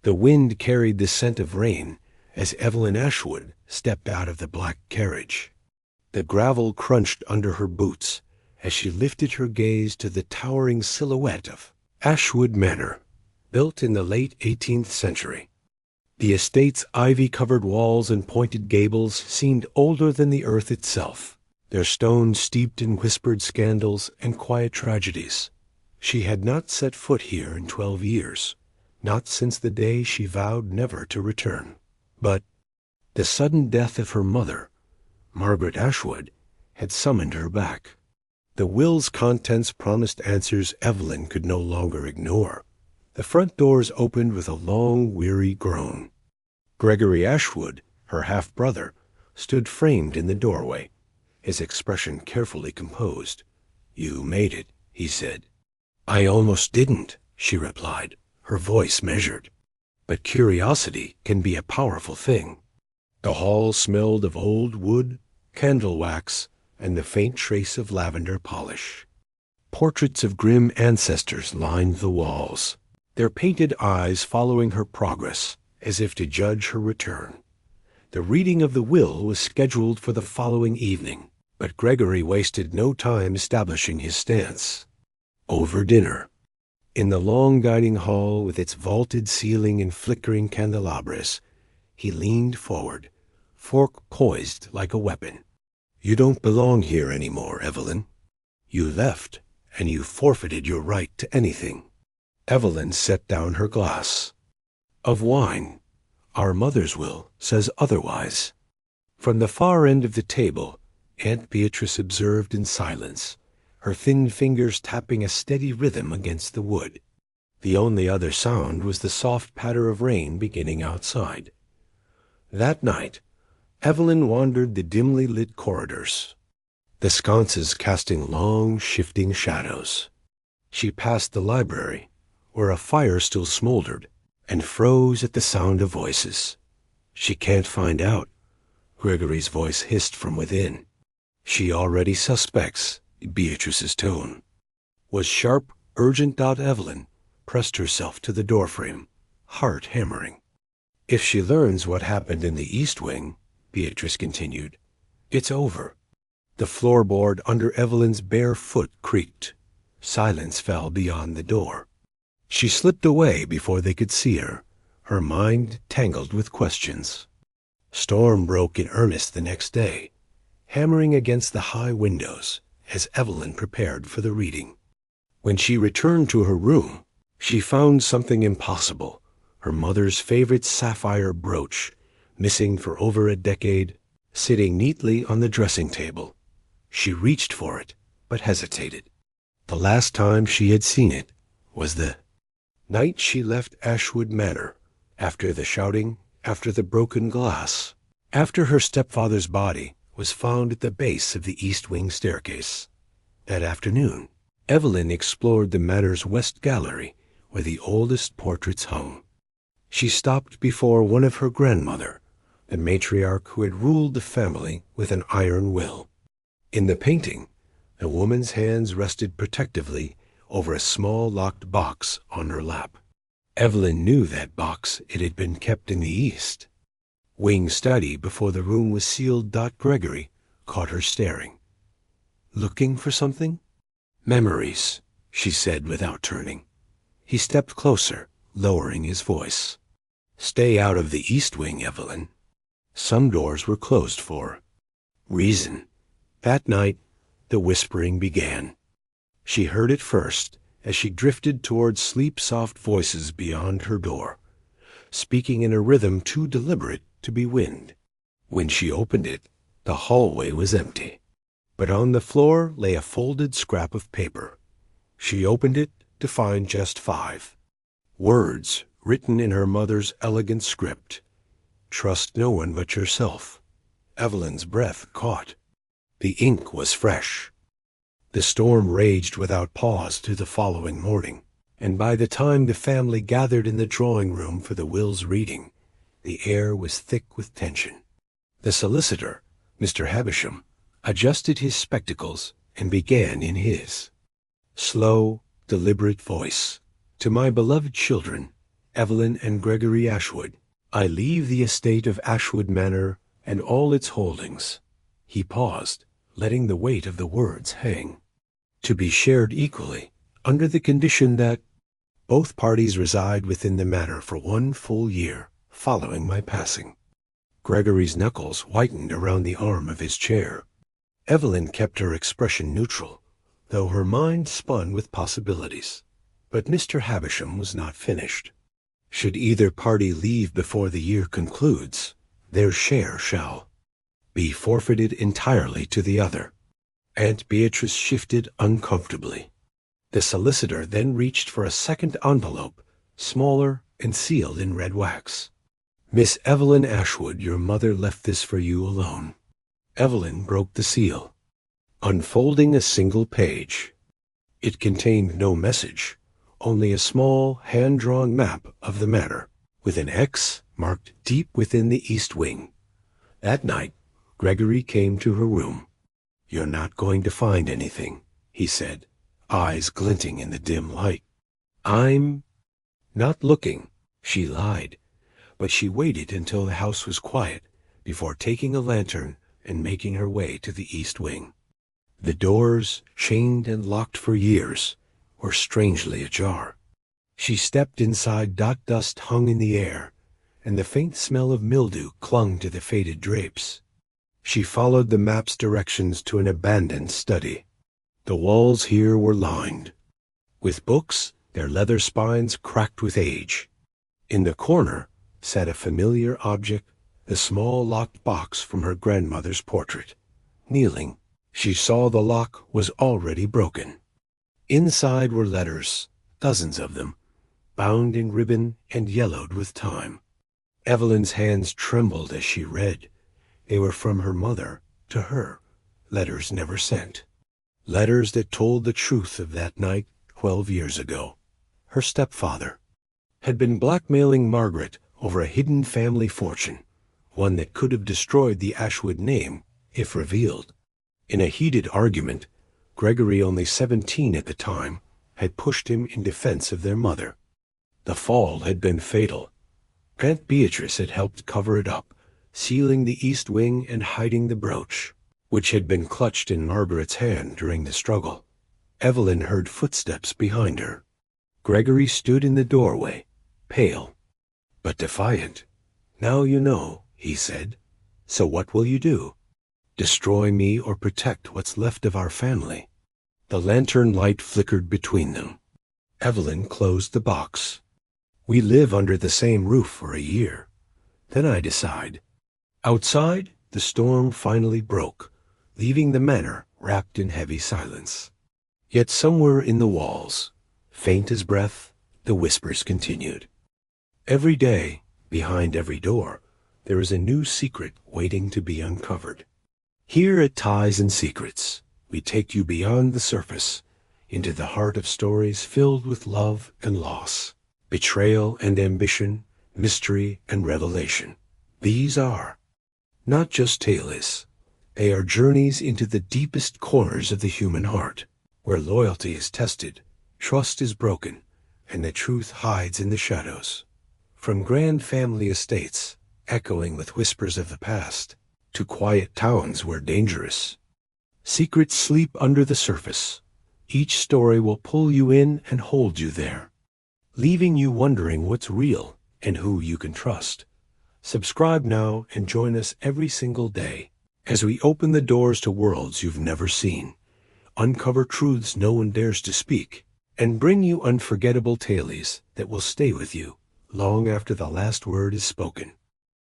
The wind carried the scent of rain as Evelyn Ashwood stepped out of the black carriage. The gravel crunched under her boots as she lifted her gaze to the towering silhouette of Ashwood Manor, built in the late 18th century. The estate's ivy-covered walls and pointed gables seemed older than the earth itself, their stones steeped in whispered scandals and quiet tragedies. She had not set foot here in 12 years, not since the day she vowed never to return. But the sudden death of her mother, Margaret Ashwood, had summoned her back. The will's contents promised answers Evelyn could no longer ignore. The front doors opened with a long, weary groan. Gregory Ashwood, her half-brother, stood framed in the doorway, his expression carefully composed. "You made it," he said. "I almost didn't," she replied, her voice measured. But curiosity can be a powerful thing. The hall smelled of old wood, candle wax, and the faint trace of lavender polish. Portraits of grim ancestors lined the walls, their painted eyes following her progress, as if to judge her return. The reading of the will was scheduled for the following evening, but Gregory wasted no time establishing his stance. Over dinner, in the long dining hall with its vaulted ceiling and flickering candelabras, he leaned forward, fork poised like a weapon. "You don't belong here anymore, Evelyn. You left, and you forfeited your right to anything." Evelyn set down her glass. "Of wine. Our mother's will says otherwise." From the far end of the table, Aunt Beatrice observed in silence, her thin fingers tapping a steady rhythm against the wood. The only other sound was the soft patter of rain beginning outside. That night, Evelyn wandered the dimly lit corridors, the sconces casting long, shifting shadows. She passed the library, where a fire still smoldered, and froze at the sound of voices. "She can't find out," Gregory's voice hissed from within. "She already suspects," Beatrice's tone was sharp, urgent. Evelyn pressed herself to the doorframe, heart hammering. "If she learns what happened in the East Wing," Beatrice continued, "it's over." The floorboard under Evelyn's bare foot creaked. Silence fell beyond the door. She slipped away before they could see her, her mind tangled with questions. Storm broke in earnest the next day, hammering against the high windows as Evelyn prepared for the reading. When she returned to her room, she found something impossible, her mother's favorite sapphire brooch, missing for over a decade, sitting neatly on the dressing table. She reached for it, but hesitated. The last time she had seen it was the night she left Ashwood Manor, after the shouting, after the broken glass, after her stepfather's body was found at the base of the East Wing staircase. That afternoon, Evelyn explored the Manor's West Gallery, where the oldest portraits hung. She stopped before one of her grandmother, the matriarch who had ruled the family with an iron will. In the painting, the woman's hands rested protectively over a small locked box on her lap. Evelyn knew that box. It had been kept in the East Wing study before the room was sealed. Gregory caught her staring. "Looking for something?" "Memories," she said without turning. He stepped closer, lowering his voice. "Stay out of the East Wing, Evelyn. Some doors were closed for reason." That night, the whispering began. She heard it first as she drifted toward sleep-soft voices beyond her door, speaking in a rhythm too deliberate to be wind. When she opened it, the hallway was empty, but on the floor lay a folded scrap of paper. She opened it to find just 5 words written in her mother's elegant script. "Trust no one but yourself." Evelyn's breath caught. The ink was fresh. The storm raged without pause through the following morning, and by the time the family gathered in the drawing room for the will's reading, the air was thick with tension. The solicitor, Mr. Havisham, adjusted his spectacles and began in his slow, deliberate voice. "To my beloved children, Evelyn and Gregory Ashwood. I leave the estate of Ashwood Manor and all its holdings. He paused, letting the weight of the words hang. To be shared equally, under the condition that both parties reside within the manor for 1 full year following my passing. Gregory's knuckles whitened around the arm of his chair. Evelyn kept her expression neutral, though her mind spun with possibilities. But Mr. Havisham was not finished. Should either party leave before the year concludes, their share shall be forfeited entirely to the other. Aunt Beatrice shifted uncomfortably. The solicitor then reached for a second envelope, smaller and sealed in red wax. Miss Evelyn Ashwood, your mother left this for you alone. Evelyn broke the seal, unfolding a single page. It contained no message, only a small, hand-drawn map of the manor, with an X marked deep within the east wing. That night, Gregory came to her room. "You're not going to find anything," he said, eyes glinting in the dim light. "I'm not looking," she lied, but she waited until the house was quiet before taking a lantern and making her way to the east wing. The doors, chained and locked for years, were strangely ajar. She stepped inside. Dust hung in the air, and the faint smell of mildew clung to the faded drapes. She followed the map's directions to an abandoned study. The walls here were lined with books, their leather spines cracked with age. In the corner sat a familiar object, the small locked box from her grandmother's portrait. Kneeling, she saw the lock was already broken. Inside were letters, dozens of them, bound in ribbon and yellowed with time. Evelyn's hands trembled as she read. They were from her mother to her, letters never sent. Letters that told the truth of that night 12 years ago. Her stepfather had been blackmailing Margaret over a hidden family fortune, one that could have destroyed the Ashwood name if revealed. In a heated argument, Gregory, only 17 at the time, had pushed him in defense of their mother. The fall had been fatal. Aunt Beatrice had helped cover it up, sealing the east wing and hiding the brooch, which had been clutched in Margaret's hand during the struggle. Evelyn heard footsteps behind her. Gregory stood in the doorway, pale but defiant. "Now you know," he said. "So what will you do? Destroy me or protect what's left of our family?" The lantern light flickered between them. Evelyn closed the box. "We live under the same roof for a year. Then I decide." Outside, the storm finally broke, leaving the manor wrapped in heavy silence. Yet somewhere in the walls, faint as breath, the whispers continued. Every day, behind every door, there is a new secret waiting to be uncovered. Here at Ties and Secrets, we take you beyond the surface, into the heart of stories filled with love and loss, betrayal and ambition, mystery and revelation. These are not just tales. They are journeys into the deepest corners of the human heart, where loyalty is tested, trust is broken, and the truth hides in the shadows. From grand family estates, echoing with whispers of the past, to quiet towns where dangerous secrets sleep under the surface, each story will pull you in and hold you there, leaving you wondering what's real and who you can trust. Subscribe now and join us every single day as we open the doors to worlds you've never seen, uncover truths no one dares to speak, and bring you unforgettable tales that will stay with you long after the last word is spoken.